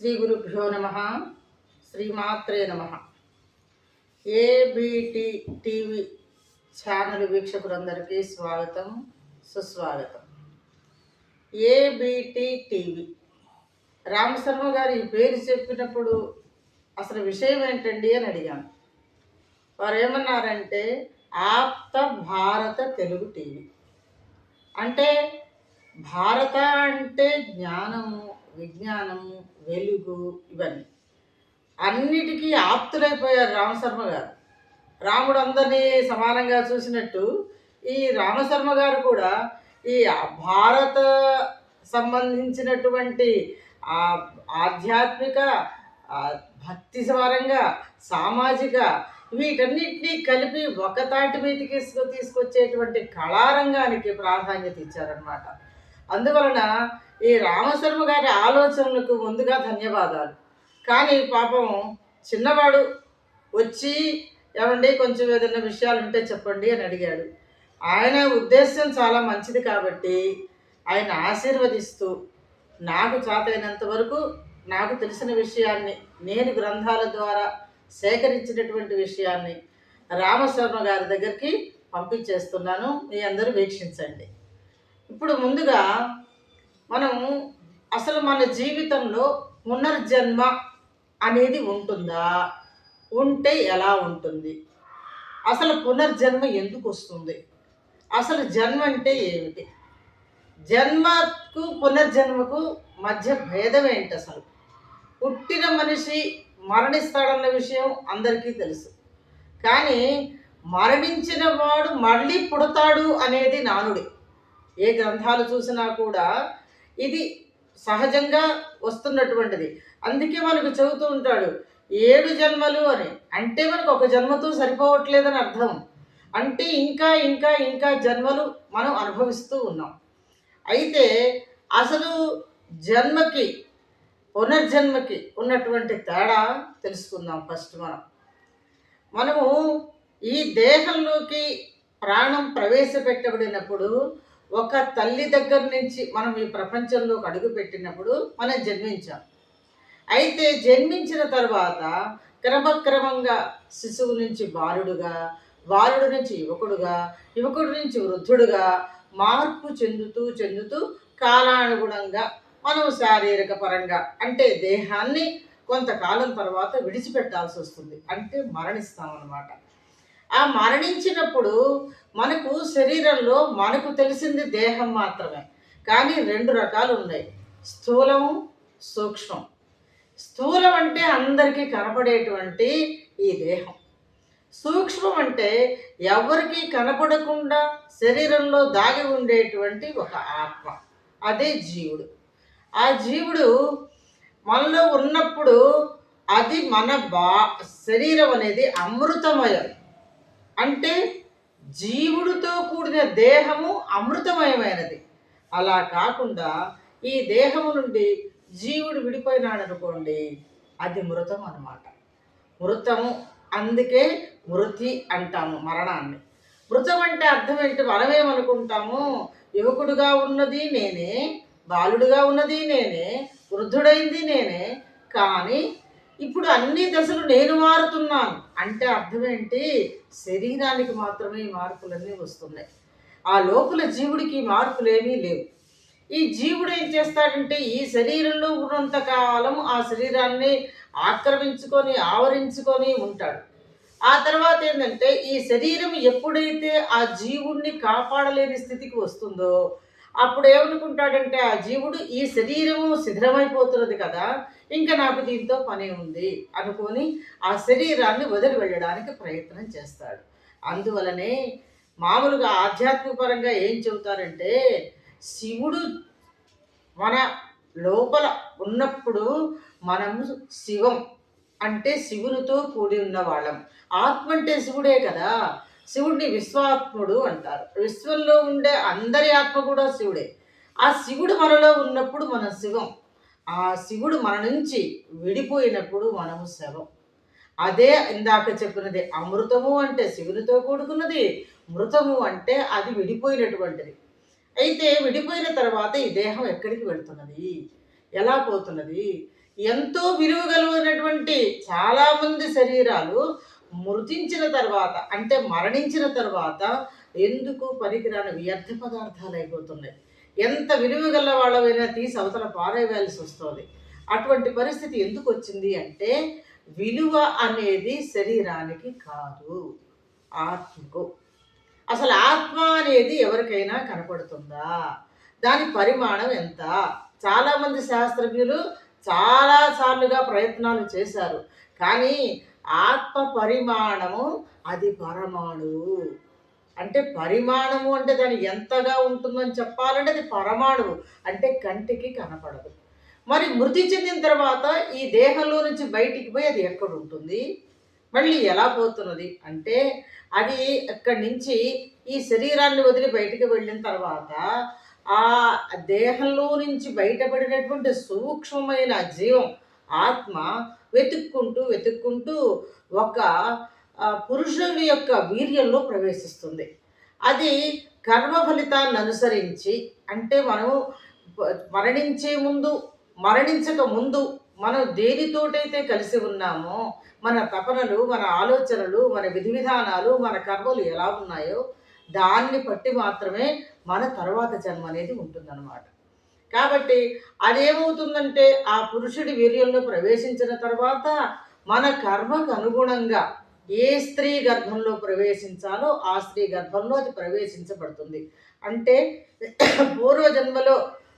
శ్రీ గురుభ్యో నమ. శ్రీమాత్రే నమ. ఏబిటి టీవీ ఛానల్ వీక్షకులందరికీ స్వాగతం, సుస్వాగతం. ఏబిటి టీవీ రామశర్మ గారు ఈ పేరు చెప్పినప్పుడు అసలు విషయం ఏంటండి అని అడిగాను. వారు ఏమన్నారంటే ఆప్త భారత తెలుగు టీవీ. అంటే భారత అంటే జ్ఞానము, విజ్ఞానము, వెలుగు, ఇవన్నీ అన్నిటికీ ఆప్తులైపోయారు రామశర్మ గారు. రాముడు అందరినీ సమానంగా చూసినట్టు ఈ రామశర్మ గారు కూడా ఈ భారత సంబంధించినటువంటి ఆధ్యాత్మిక, భక్తి పరంగా, సామాజిక వీటన్నిటినీ కలిపి ఒకతాటి మీదకి తీసుకొచ్చేటువంటి కళారంగానికి ప్రాధాన్యత ఇచ్చారనమాట. అందువలన ఈ రామశర్మ గారి ఆలోచనలకు ముందుగా ధన్యవాదాలు. కానీ పాపం చిన్నవాడు వచ్చి ఏమండి కొంచెం ఏదైనా విషయాలు ఉంటే చెప్పండి అని అడిగాడు. ఆయన ఉద్దేశం చాలా మంచిది కాబట్టి ఆయన ఆశీర్వదిస్తూ నాకు చేతైనంత వరకు నాకు తెలిసిన విషయాన్ని, నేను గ్రంథాల ద్వారా సేకరించినటువంటి విషయాన్ని రామశర్మ గారి దగ్గరికి పంపించేస్తున్నాను. మీ అందరూ వీక్షించండి. ఇప్పుడు ముందుగా మనము అసలు మన జీవితంలో పునర్జన్మ అనేది ఉంటుందా? ఉంటే ఎలా ఉంటుంది? అసలు పునర్జన్మ ఎందుకు వస్తుంది? అసలు జన్మ అంటే ఏమిటి? జన్మకు పునర్జన్మకు మధ్య భేదం ఏంటి? అసలు పుట్టిన మనిషి మరణిస్తాడన్న విషయం అందరికీ తెలుసు. కానీ మరణించిన వాడు మళ్ళీ పుడతాడు అనేది నానుడి. ఏ గ్రంథాలు చూసినా కూడా ఇది సహజంగా వస్తున్నటువంటిది. అందుకే మనకు చెబుతూ ఉంటాడు 7 జన్మలు అని. అంటే మనకు ఒక జన్మతో సరిపోవట్లేదని అర్థం. అంటే ఇంకా ఇంకా ఇంకా జన్మలు మనం అనుభవిస్తూ ఉన్నాం. అయితే అసలు జన్మకి పునర్జన్మకి ఉన్నటువంటి తేడా తెలుసుకుందాం. ఫస్ట్ మనము ఈ దేహంలోకి ప్రాణం ప్రవేశపెట్టబడినప్పుడు ఒక తల్లి దగ్గర నుంచి మనం ఈ ప్రపంచంలోకి అడుగుపెట్టినప్పుడు మనం జన్మించాం. అయితే జన్మించిన తర్వాత క్రమక్రమంగా శిశువు నుంచి బాలుడుగా, బాలుడు నుంచి యువకుడుగా, యువకుడి నుంచి వృద్ధుడుగా మార్పు చెందుతూ చెందుతూ కాలానుగుణంగా మనం శారీరక పరంగా అంటే దేహాన్ని కొంతకాలం తర్వాత విడిచిపెట్టాల్సి వస్తుంది. అంటే మరణిస్తామన్నమాట. ఆ మరణించినప్పుడు మనకు శరీరంలో మనకు తెలిసింది దేహం మాత్రమే. కానీ 2 రకాలు ఉన్నాయి, స్థూలము, సూక్ష్మం. స్థూలం అంటే అందరికీ కనపడేటువంటి ఈ దేహం. సూక్ష్మం అంటే ఎవరికీ కనపడకుండా శరీరంలో దాగి ఉండేటువంటి ఒక ఆత్మ, అదే జీవుడు. ఆ జీవుడు మనలో ఉన్నప్పుడు అది మన శరీరం అనేది అమృతమయం. అంటే జీవుడితో కూడిన దేహము అమృతమయమైనది. అలా కాకుండా ఈ దేహము నుండి జీవుడు విడిపోయినాడు అనుకోండి, అది మృతం అన్నమాట. మృతము, అందుకే మృతి అంటాము మరణాన్ని. మృతం అంటే అర్థం ఏంటి? మనమేమనుకుంటాము, యువకుడుగా ఉన్నది నేనే, బాలుడుగా ఉన్నది నేనే, వృద్ధుడైంది నేనే, కానీ ఇప్పుడు అన్ని దశలు నేను మారుతున్నాను అంటే అర్థం ఏంటి? శరీరానికి మాత్రమే మార్పులన్నీ వస్తున్నాయి. ఆ లోపల జీవుడికి మార్పులు ఏమీ లేవు. ఈ జీవుడు ఏం చేస్తాడంటే ఈ శరీరంలో ఉన్నంతకాలం ఆ శరీరాన్ని ఆక్రమించుకొని ఆవరించుకొని ఉంటాడు. ఆ తర్వాత ఏంటంటే ఈ శరీరం ఎప్పుడైతే ఆ జీవుడిని కాపాడలేని స్థితికి వస్తుందో అప్పుడు ఏమనుకుంటాడంటే ఆ జీవుడు ఈ శరీరము శిథిలమైపోతున్నది కదా, ఇంకా నాకు దీంతో పని ఉంది అనుకొని ఆ శరీరాన్ని వదిలి వెళ్ళడానికి ప్రయత్నం చేస్తాడు. అందువలనే మామూలుగా ఆధ్యాత్మిక పరంగా ఏం చెబుతారంటే శివుడు మన లోపల ఉన్నప్పుడు మనము శివం అంటే శివునితో కూడి ఉన్నవాళ్ళం. ఆత్మ అంటే శివుడే కదా. శివుడిని విశ్వాత్ముడు అంటారు. విశ్వంలో ఉండే అందరి ఆత్మ కూడా శివుడే. ఆ శివుడు మనలో ఉన్నప్పుడు మనం శివం. ఆ శివుడు మన నుంచి విడిపోయినప్పుడు మనము శవం. అదే ఇందాక చెప్పినది. అమృతము అంటే శివునితో కూడుకున్నది, మృతము అంటే అది విడిపోయినటువంటిది. అయితే విడిపోయిన తర్వాత ఈ దేహం ఎక్కడికి వెళ్తున్నది, ఎలా పోతున్నది, ఎంతో విలువ కలిగినటువంటి చాలామంది శరీరాలు మృతించిన తర్వాత అంటే మరణించిన తర్వాత ఎందుకు పనికిరాని వ్యర్థ పదార్థాలు అయిపోతున్నాయి. ఎంత విలువ గల వాళ్ళవైనా తీసి అవతల పారేయాల్సి వస్తుంది. అటువంటి పరిస్థితి ఎందుకు వచ్చింది అంటే విలువ అనేది శరీరానికి కాదు, ఆత్మకు. అసలు ఆత్మ అనేది ఎవరికైనా కనపడుతుందా? దాని పరిమాణం ఎంత? చాలామంది శాస్త్రజ్ఞులు చాలా సార్లుగా ప్రయత్నాలు చేశారు. కానీ ఆత్మ పరిమాణము అది పరమాణువు. అంటే పరిమాణము అంటే దాని ఎంతగా ఉంటుందని చెప్పాలంటే అది పరమాణువు. అంటే కంటికి కనపడదు. మరి మృతి చెందిన తర్వాత ఈ దేహంలో నుంచి బయటికి పోయి అది ఎక్కడుంటుంది? మళ్ళీ ఎలా పోతున్నది అంటే అది అక్కడి నుంచి ఈ శరీరాన్ని వదిలి బయటికి వెళ్ళిన తర్వాత ఆ దేహంలో నుంచి బయటపడినటువంటి సూక్ష్మమైన జీవం ఆత్మ వెతుక్కుంటూ వెతుక్కుంటూ ఒక పురుషుని యొక్క వీర్యంలో ప్రవేశిస్తుంది. అది కర్మ ఫలితాన్ని అనుసరించి అంటే మనము మరణించే ముందు మరణించక ముందు మనం దేనితోటైతే కలిసి ఉన్నామో మన తపనలు, మన ఆలోచనలు, మన విధి విధానాలు, మన కర్మలు ఎలా ఉన్నాయో దాన్ని బట్టి మాత్రమే మన తర్వాత జన్మ అనేది ఉంటుందన్నమాట. కాబట్టి అదేమవుతుందంటే ఆ పురుషుడి వీర్యంలో ప్రవేశించిన తర్వాత మన కర్మకు అనుగుణంగా ఏ స్త్రీ గర్భంలో ప్రవేశించాలో ఆ స్త్రీ గర్భంలో అది ప్రవేశించబడుతుంది. అంటే పూర్వజన్మలో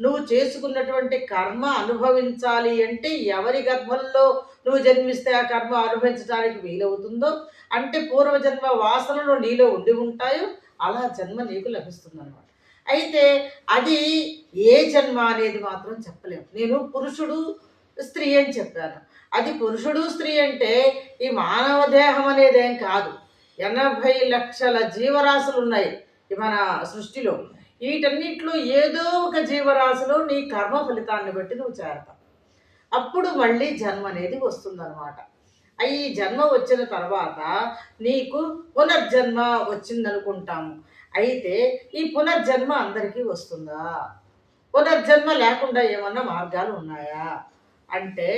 నువ్వు చేసుకున్నటువంటి కర్మ అనుభవించాలి అంటే ఎవరి గర్భంలో నువ్వు జన్మిస్తే ఆ కర్మ అనుభవించడానికి వీలవుతుందో అంటే పూర్వజన్మ వాసనలు నీలో ఉండి ఉంటాయో అలా జన్మ నీకు లభిస్తుందన్నమాట. అయితే అది ఏ జన్మ అనేది మాత్రం చెప్పలేము. నేను పురుషుడు స్త్రీ అని చెప్పాను. అది పురుషుడు స్త్రీ అంటే ఈ మానవ దేహం అనేదేం కాదు. 80 లక్షల జీవరాశులు ఉన్నాయి మన సృష్టిలో. వీటన్నిటిలో ఏదో ఒక జీవరాశిలో నీ కర్మ ఫలితాన్ని బట్టి నువ్వు చేరతావు. అప్పుడు మళ్ళీ జన్మ అనేది వస్తుందన్నమాట. ఈ జన్మ వచ్చిన తర్వాత నీకు పునర్జన్మ వచ్చిందనుకుంటాము. అయితే ఈ పునర్జన్మ అందరికీ వస్తుందా? పునర్జన్మ లేకుండా ఏమన్నా మార్గాలు ఉన్నాయా అంటే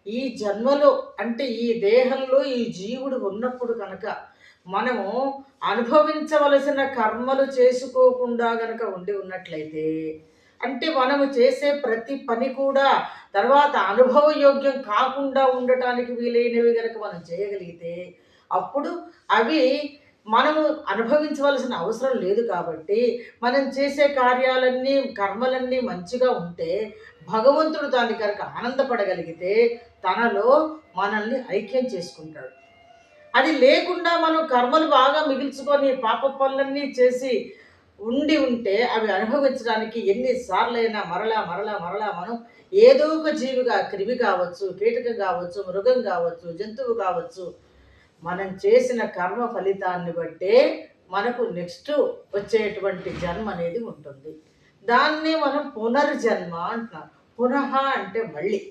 ఈ జన్మలో అంటే ఈ దేహంలో ఈ జీవుడు ఉన్నప్పుడు కనుక మనము అనుభవించవలసిన కర్మలు చేసుకోకుండా గనక ఉండి ఉన్నట్లయితే అంటే మనము చేసే ప్రతి పని కూడా తర్వాత అనుభవయోగ్యం కాకుండా ఉండటానికి వీలైనవి కనుక మనం చేయగలిగితే అప్పుడు అవి మనము అనుభవించవలసిన అవసరం లేదు. కాబట్టి మనం చేసే కార్యాలన్నీ కర్మలన్నీ మంచిగా ఉంటే భగవంతుడు దాన్ని కనుక ఆనందపడగలిగితే తనలో మనల్ని ఐక్యం చేసుకుంటాడు. అది లేకుండా మనం కర్మలు బాగా మిగిల్చుకొని పాప పనులన్నీ చేసి ఉంటే అవి అనుభవించడానికి ఎన్నిసార్లైనా మరలా మరలా మరలా మనం ఏదో ఒక జీవిగా క్రిమి కావచ్చు, కీటకం కావచ్చు, మృగం కావచ్చు, జంతువు కావచ్చు, మనం చేసిన కర్మ ఫలితాన్ని బట్టే మనకు నెక్స్ట్ వచ్చేటువంటి జన్మ అనేది ఉంటుంది. దాన్నే మనం పునర్జన్మ అంటున్నాం. పునః అంటే మళ్ళీ,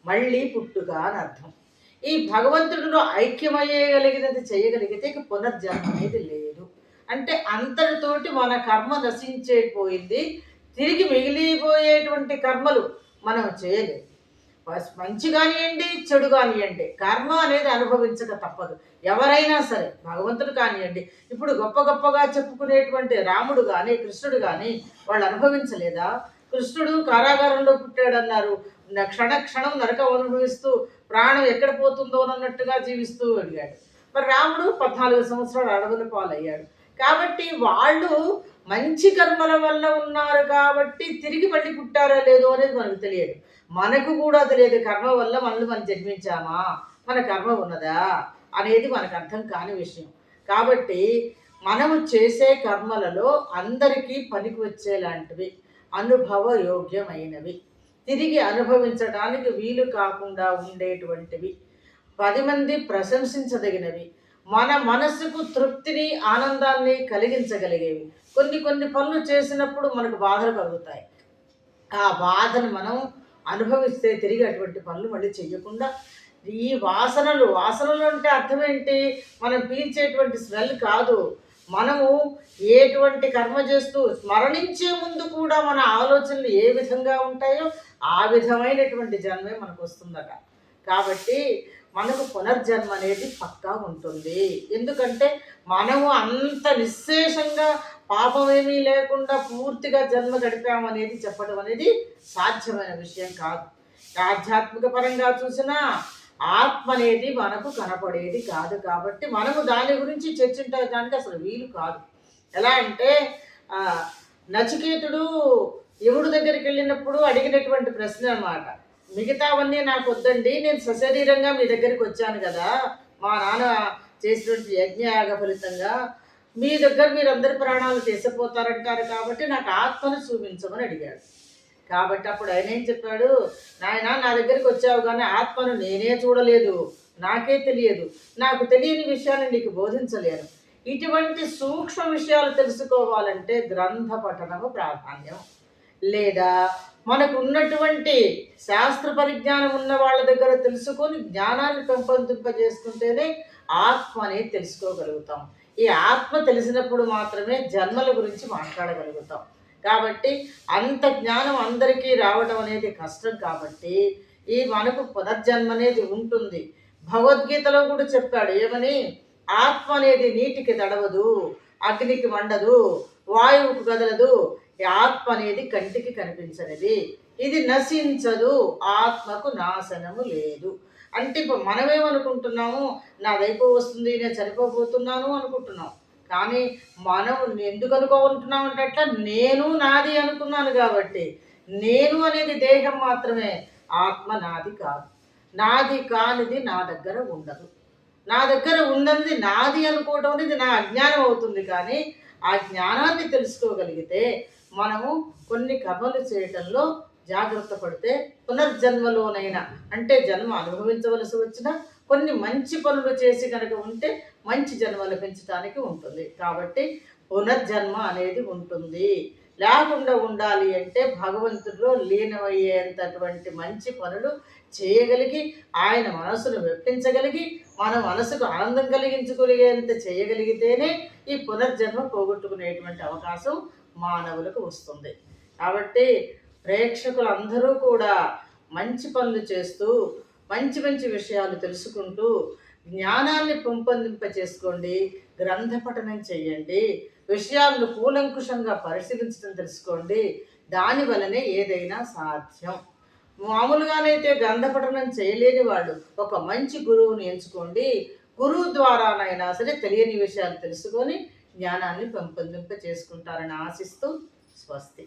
మళ్ళీ పుట్టుక అని అర్థం. ఈ భగవంతుడిలో ఐక్యమయ్యగలిగినది చేయగలిగితే ఇక పునర్జన్మ అనేది లేదు. అంటే అంతటితోటి మన కర్మ నశించేపోయింది. తిరిగి మిగిలిపోయేటువంటి కర్మలు మనం చేయలేదు. మంచి కానివ్వండి, చెడు కానివ్వండి, కర్మ అనేది అనుభవించక తప్పదు. ఎవరైనా సరే, భగవంతుడు కానివ్వండి, ఇప్పుడు గొప్ప గొప్పగా చెప్పుకునేటువంటి రాముడు కానీ కృష్ణుడు కానీ వాళ్ళు అనుభవించలేదా? కృష్ణుడు కారాగారంలో పుట్టాడన్నారు. క్షణ క్షణం నరకం అనుభవిస్తూ ప్రాణం ఎక్కడ పోతుందో అన్నట్టుగా జీవిస్తూ అడిగాడు. మరి రాముడు 14 సంవత్సరాలు అడవుల పాలయ్యాడు. కాబట్టి వాళ్ళు మంచి కర్మల వల్ల ఉన్నారు కాబట్టి తిరిగి మళ్ళీ పుట్టారా లేదో అనేది మనకు తెలియదు. మనకు కూడా తెలియదు కర్మ వల్ల మనల్ని మనం జన్మించామా, మన కర్మ ఉన్నదా అనేది మనకు అర్థం కాని విషయం. కాబట్టి మనము చేసే కర్మలలో అందరికీ పనికి వచ్చేలాంటివి, అనుభవయోగ్యమైనవి, తిరిగి అనుభవించడానికి వీలు కాకుండా ఉండేటువంటివి, 10 మంది ప్రశంసించదగినవి, మన మనసుకు తృప్తిని ఆనందాన్ని కలిగించగలిగేవి. కొన్ని కొన్ని పనులు చేసినప్పుడు మనకు బాధలు కలుగుతాయి. ఆ బాధను మనం అనుభవిస్తే తిరిగి అటువంటి పనులు మళ్ళీ చెయ్యకుండా ఈ వాసనలు అంటే అర్థం ఏంటి? మనం పీల్చేటువంటి స్మెల్ కాదు, మనము ఎటువంటి కర్మ చేస్తూ మరణించే ముందు కూడా మన ఆలోచనలు ఏ విధంగా ఉంటాయో ఆ విధమైనటువంటి జన్మే మనకు వస్తుందట. కాబట్టి మనకు పునర్జన్మ అనేది పక్కా ఉంటుంది. ఎందుకంటే మనము అంత నిశ్శేషంగా పాపమేమీ లేకుండా పూర్తిగా జన్మ గడిపామనేది చెప్పడం అనేది సాధ్యమైన విషయం కాదు. ఆధ్యాత్మిక పరంగా చూసినా ఆత్మ అనేది మనకు కనపడేది కాదు. కాబట్టి మనము దాని గురించి చర్చించడానికి అసలు వీలు కాదు. ఎలా అంటే నచికేతుడు యముడు దగ్గరికి వెళ్ళినప్పుడు అడిగినటువంటి ప్రశ్న అన్నమాట. మిగతావన్నీ నాకు వద్దండి, నేను సశరీరంగా మీ దగ్గరికి వచ్చాను కదా, మా నాన్న చేసినటువంటి యజ్ఞయాగ ఫలితంగా మీ దగ్గర మీరందరి ప్రాణాలు తీసిపోతారంటారు, కాబట్టి నాకు ఆత్మను చూపించమని అడిగాడు. కాబట్టి అప్పుడు ఆయన ఏం చెప్పాడు, నాయన నా దగ్గరికి వచ్చావు కానీ ఆత్మను నేనే చూడలేదు, నాకే తెలియదు, నాకు తెలియని విషయాన్ని నీకు బోధించలేను. ఇటువంటి సూక్ష్మ విషయాలు తెలుసుకోవాలంటే గ్రంథ పఠనము ప్రాధాన్యం. లేదా మనకు ఉన్నటువంటి శాస్త్ర పరిజ్ఞానం ఉన్న వాళ్ళ దగ్గర తెలుసుకొని జ్ఞానాన్ని పెంపొందింపజేసుకుంటేనే ఆత్మ అనేది తెలుసుకోగలుగుతాం. ఈ ఆత్మ తెలిసినప్పుడు మాత్రమే జన్మల గురించి మాట్లాడగలుగుతాం. కాబట్టి అంత జ్ఞానం అందరికీ రావడం అనేది కష్టం. కాబట్టి ఈ మనకు పునర్జన్మ అనేది ఉంటుంది. భగవద్గీతలో కూడా చెప్పాడు ఏమని, ఆత్మ అనేది నీటికి తడవదు, అగ్నికి మండదు, వాయువుకు కదలదు, ఈ ఆత్మ అనేది కంటికి కనిపించనిది, ఇది నశించదు, ఆత్మకు నాశనము లేదు. అంటే ఇప్పుడు మనమేమనుకుంటున్నాము, నా వైపు వస్తుంది, నేను చనిపోబోతున్నాను అనుకుంటున్నాం. కానీ మనం ఎందుకు అనుకుంటున్నాం అంటే అట్లా నేను నాది అనుకున్నాను కాబట్టి. నేను అనేది దేహం మాత్రమే, ఆత్మ నాది కాదు. నాది కానిది నా దగ్గర ఉండదు. నా దగ్గర ఉన్నది నాది అనుకోవటం అనేది నా అజ్ఞానం అవుతుంది. కానీ ఆ జ్ఞానాన్ని తెలుసుకోగలిగితే మనము కొన్ని కర్మలు చేయటంలో జాగ్రత్త పడితే పునర్జన్మలోనైనా, అంటే జన్మ అనుభవించవలసి వచ్చినా కొన్ని మంచి పనులు చేసి కనుక ఉంటే మంచి జన్మ లభించడానికి ఉంటుంది. కాబట్టి పునర్జన్మ అనేది ఉంటుంది. లేకుండా ఉండాలి అంటే భగవంతుడిలో లీనమయ్యేంతటువంటి మంచి పనులు చేయగలిగి, ఆయన మనసును మెప్పించగలిగి, మన మనసుకు ఆనందం కలిగించుకునేంత చేయగలిగితేనే ఈ పునర్జన్మ పోగొట్టుకునేటువంటి అవకాశం మానవులకు వస్తుంది. కాబట్టి ప్రేక్షకులందరూ కూడా మంచి పనులు చేస్తూ మంచి మంచి విషయాలు తెలుసుకుంటూ జ్ఞానాన్ని పెంపొందింపచేసుకోండి, గ్రంథ పఠనం చేయండి, విషయాలను కూలంకుషంగా పరిశీలించడం తెలుసుకోండి. దాని వలనే ఏదైనా సాధ్యం. మామూలుగానైతే గ్రంథ పఠనం చేయలేని వాళ్ళు ఒక మంచి గురువుని ఎంచుకోండి. గురువు ద్వారానైనా సరే తెలియని విషయాలు తెలుసుకొని జ్ఞానాన్ని పెంపొందింప చేసుకుంటారని ఆశిస్తూ స్వస్తి.